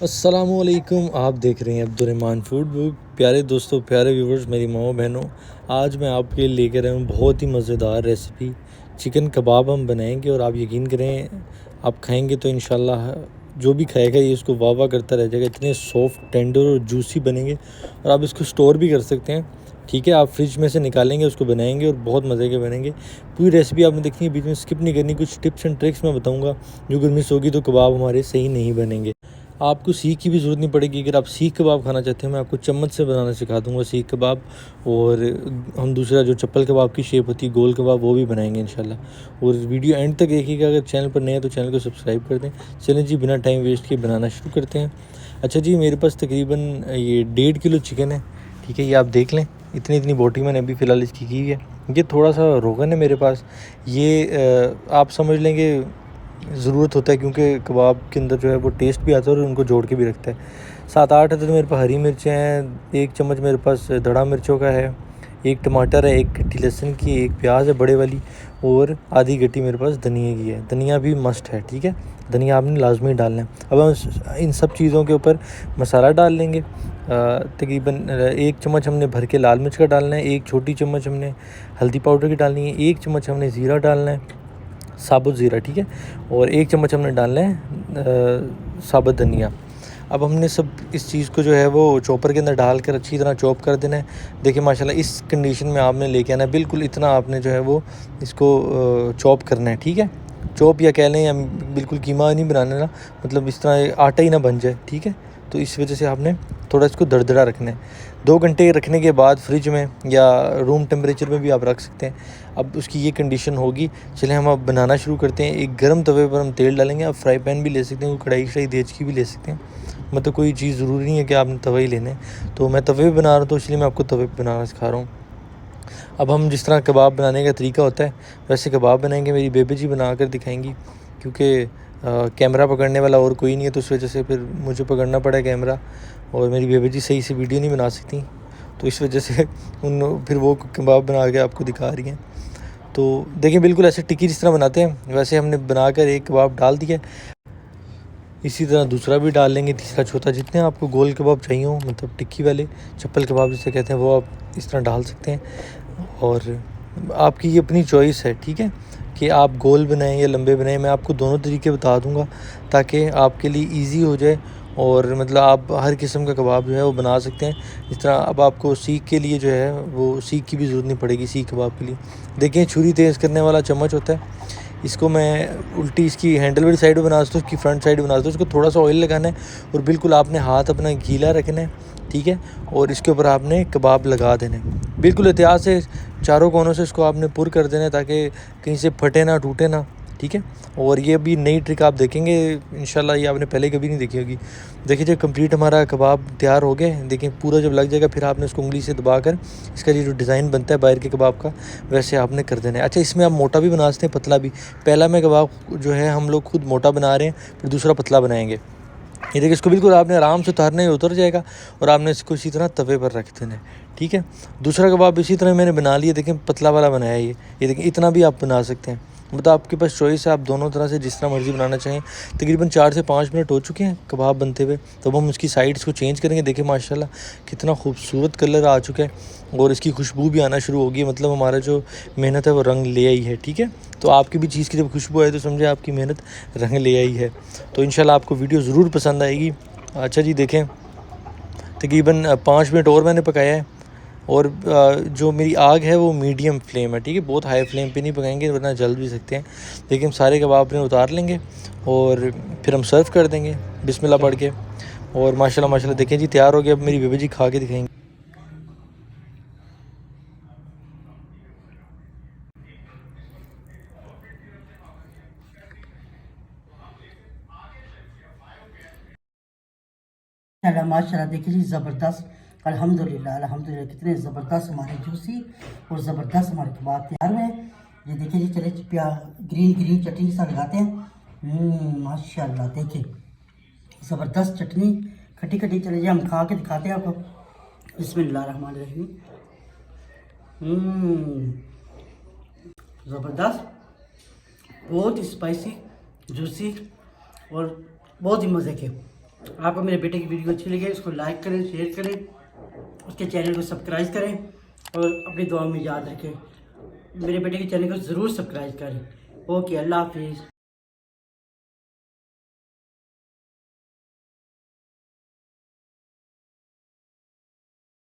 अस्सलामुअलैकुम। आप देख रहे हैं अब्दुर्रहमान फूड बुक। प्यारे दोस्तों, प्यारे व्यूवर्स, मेरी माओ बहनों, आज मैं आपके लिए लेकर आया हूँ बहुत ही मज़ेदार रेसिपी। चिकन कबाब हम बनाएंगे और आप यकीन करें, आप खाएंगे तो इंशाल्लाह जो भी खाएगा ये इसको वाह वाह करता रह जाएगा। इतने सॉफ्ट, टेंडर और जूसी बनेंगे और आप इसको स्टोर भी कर सकते हैं। ठीक है, आप फ्रिज में से निकालेंगे, उसको बनाएंगे और बहुत मज़े के बनेंगे। पूरी रेसिपी आपने देखनी है, बीच में स्किप नहीं करनी। कुछ टिप्स एंड ट्रिक्स मैं बताऊंगा, जो अगर मिस होगी तो कबाब हमारे सही नहीं बनेंगे। आपको सीख की भी ज़रूरत नहीं पड़ेगी। अगर आप सीख कबाब खाना चाहते हैं, मैं आपको चम्मच से बनाना सिखा दूंगा सीख कबाब। और हम दूसरा जो चप्पल कबाब की शेप होती है, गोल कबाब, वो भी बनाएंगे इंशाल्लाह। और वीडियो एंड तक देखिएगा। अगर चैनल पर नए हैं तो चैनल को सब्सक्राइब कर दें। चलें जी, बिना टाइम वेस्ट किए बनाना शुरू करते हैं। अच्छा जी, मेरे पास तकरीबन ये 1.5 किलो चिकन है। ठीक है, ये आप देख लें। इतनी इतनी बोटी मैंने अभी फ़िलहाल इसकी की है। ये थोड़ा सा रोगन है मेरे पास। ये आप समझ लेंगे ज़रूरत होता है, क्योंकि कबाब के अंदर जो है वो टेस्ट भी आता है और उनको जोड़ के भी रखता है। 7-8 अदद मेरे पास हरी मिर्चें हैं, 1 चम्मच मेरे पास धड़ा मिर्चों का है, 1 टमाटर है, 1 कट्टी लहसुन की, 1 प्याज है बड़े वाली, और आधी गट्टी मेरे पास धनिया की है। धनिया भी मस्ट है, ठीक है, धनिया आपने लाजमी डालना है। अब हम इन सब चीज़ों के ऊपर मसाला डाल लेंगे। तकरीबन 1 चम्मच हमने भर के लाल मिर्च का डालना है, 1 छोटी चम्मच हमने हल्दी पाउडर की डालनी है, 1 चम्मच हमने ज़ीरा डालना है, साबुत ज़ीरा, ठीक है, और 1 चम्मच हमने डालना है साबुत धनिया। अब हमने सब इस चीज़ को जो है वो चॉपर के अंदर डाल कर अच्छी तरह चॉप कर देना है। देखिए माशाल्लाह इस कंडीशन में आपने लेके आना है, बिल्कुल इतना आपने जो है वो इसको चॉप करना है, ठीक है। चॉप या कह लें, या बिल्कुल कीमा नहीं बनाना ना, मतलब इस तरह आटा ही ना बन जाए, ठीक है। तो इस वजह से आपने थोड़ा इसको दरदरा रखना है। 2 घंटे रखने के बाद फ्रिज में या रूम टेम्परेचर में भी आप रख सकते हैं। अब उसकी ये कंडीशन होगी। चलें हम अब बनाना शुरू करते हैं। एक गर्म तवे पर हम तेल डालेंगे। आप फ्राई पैन भी ले सकते हैं, कढ़ाई शढ़ाई देच की भी ले सकते हैं। मतलब कोई चीज़ ज़रूरी नहीं है कि आपने तवा ही लेना है। तो मैं तवे पे बना रहा हूँ, तो इसलिए मैं आपको तवे पे बनाना सिखा रहा हूँ। अब हम जिस तरह कबाब बनाने का तरीका होता है वैसे कबाब बनाएंगे। मेरी बेबी जी बना कर दिखाएंगी, क्योंकि कैमरा पकड़ने वाला और कोई नहीं है, तो उस वजह से फिर मुझे पकड़ना पड़ा कैमरा। और मेरी बेबी जी सही से वीडियो नहीं बना सकती, तो इस वजह से फिर वो कबाब बना के आपको दिखा रही हैं। तो देखिए, बिल्कुल ऐसे टिक्की जिस तरह बनाते हैं वैसे हमने बनाकर एक कबाब डाल दिया। इसी तरह दूसरा भी डाल लेंगे, तीसरा, चौथा, जितने आपको गोल कबाब चाहिए हो, मतलब टिक्की वाले, चप्पल कबाब जिसे कहते हैं, वो आप इस तरह डाल सकते हैं। और आपकी ये अपनी चॉइस है, ठीक है, कि आप गोल बनाएं या लंबे बनाएं। मैं आपको दोनों तरीके बता दूंगा ताकि आपके लिए इजी हो जाए, और मतलब आप हर किस्म का कबाब जो है वो बना सकते हैं। इस तरह अब आपको सीख के लिए जो है वो सीख की भी ज़रूरत नहीं पड़ेगी। सीख कबाब के लिए देखें, छुरी तेज़ करने वाला चम्मच होता है। इसको मैं उल्टी इसकी हैंडल वाली साइड बना सकता हूँ, इसकी फ्रंट साइड बना सकता हूँ। इसको थोड़ा सा ऑयल लगाना है और बिल्कुल आपने हाथ अपना गीला रखना है, ठीक है, और इसके ऊपर आपने कबाब लगा देना है। बिल्कुल एहतियात से चारों कोनों से इसको आपने पुर कर देना है, ताकि कहीं से फटे ना, टूटे ना, ठीक है। और ये अभी नई ट्रिक आप देखेंगे इंशाल्लाह, ये आपने पहले कभी नहीं देखी होगी। देखिए, जब कंप्लीट हमारा कबाब तैयार हो गए, देखिए पूरा जब लग जाएगा, फिर आपने उसको उंगली से दबाकर इसका ये जो डिज़ाइन बनता है बाहर के कबाब का, वैसे आपने कर देना है। अच्छा, इसमें आप मोटा भी बना सकते हैं, पतला भी। पहला मैं कबाब जो है हम लोग खुद मोटा बना रहे हैं, फिर दूसरा पतला बनाएंगे। ये देखिए, इसको बिल्कुल आपने आराम से उतारना है, उतर जाएगा, और आपने इसको इसी तरह तवे पर रख देना है, ठीक है। दूसरा कबाब इसी तरह मैंने बना लिया, देखें पतला वाला बनाया ये देखें, इतना भी आप बना सकते हैं। मतलब आपके पास चॉइस है, आप दोनों तरह से जिस तरह मर्ज़ी बनाना चाहें। तकरीबन 4 से 5 मिनट हो चुके हैं कबाब बनते हुए, तब हम उसकी साइड्स को चेंज करेंगे। देखिए माशाल्लाह कितना खूबसूरत कलर आ चुका है, और इसकी खुशबू भी आना शुरू होगी। मतलब हमारा जो मेहनत है वो रंग ले आई है, ठीक है। तो आपकी भी चीज़ की जब खुशबू आए तो समझे आपकी मेहनत रंग ले आई है। तो इंशाल्लाह आपको वीडियो ज़रूर पसंद आएगी। अच्छा जी, देखें तकरीबन 5 मिनट और मैंने पकाया है, और जो मेरी आग है वो मीडियम फ्लेम है, ठीक है। बहुत हाई फ्लेम पे नहीं पकाएंगे वरना जल भी सकते हैं। लेकिन सारे कबाब अपने उतार लेंगे और फिर हम सर्व कर देंगे बिस्मिल्लाह पढ़ के। और माशाल्लाह माशाल्लाह देखें जी, तैयार हो गया। अब मेरी बेबी जी खा के दिखाएंगे। माशाल्लाह माशाल्लाह, देखिए जी, ज़बरदस्त। अल्हम्दुलिल्लाह अल्हम्दुलिल्लाह, कितने ज़बरदस्त हमारे जूसी और ज़बरदस्त हमारे कबाब तैयार हुए। ये देखिए जी, चले ग्रीन ग्रीन चटनी के साथ लगाते हैं। माशाल्लाह, देखिए ज़बरदस्त चटनी, खट्टी खट्टी। चले जी, हम खा के दिखाते हैं आपको। बिस्मिल्लाह रहमान रहीम। ज़बरदस्त, बहुत ही स्पाइसी, जूसी, और बहुत ही मज़े के। आपको मेरे बेटे की वीडियो अच्छी लगे उसको लाइक करें, शेयर करें, उसके चैनल को सब्सक्राइब करें और अपनी दुआ में याद रखें। मेरे बेटे के चैनल को ज़रूर सब्सक्राइब करें। ओके, अल्लाह हाफिज़।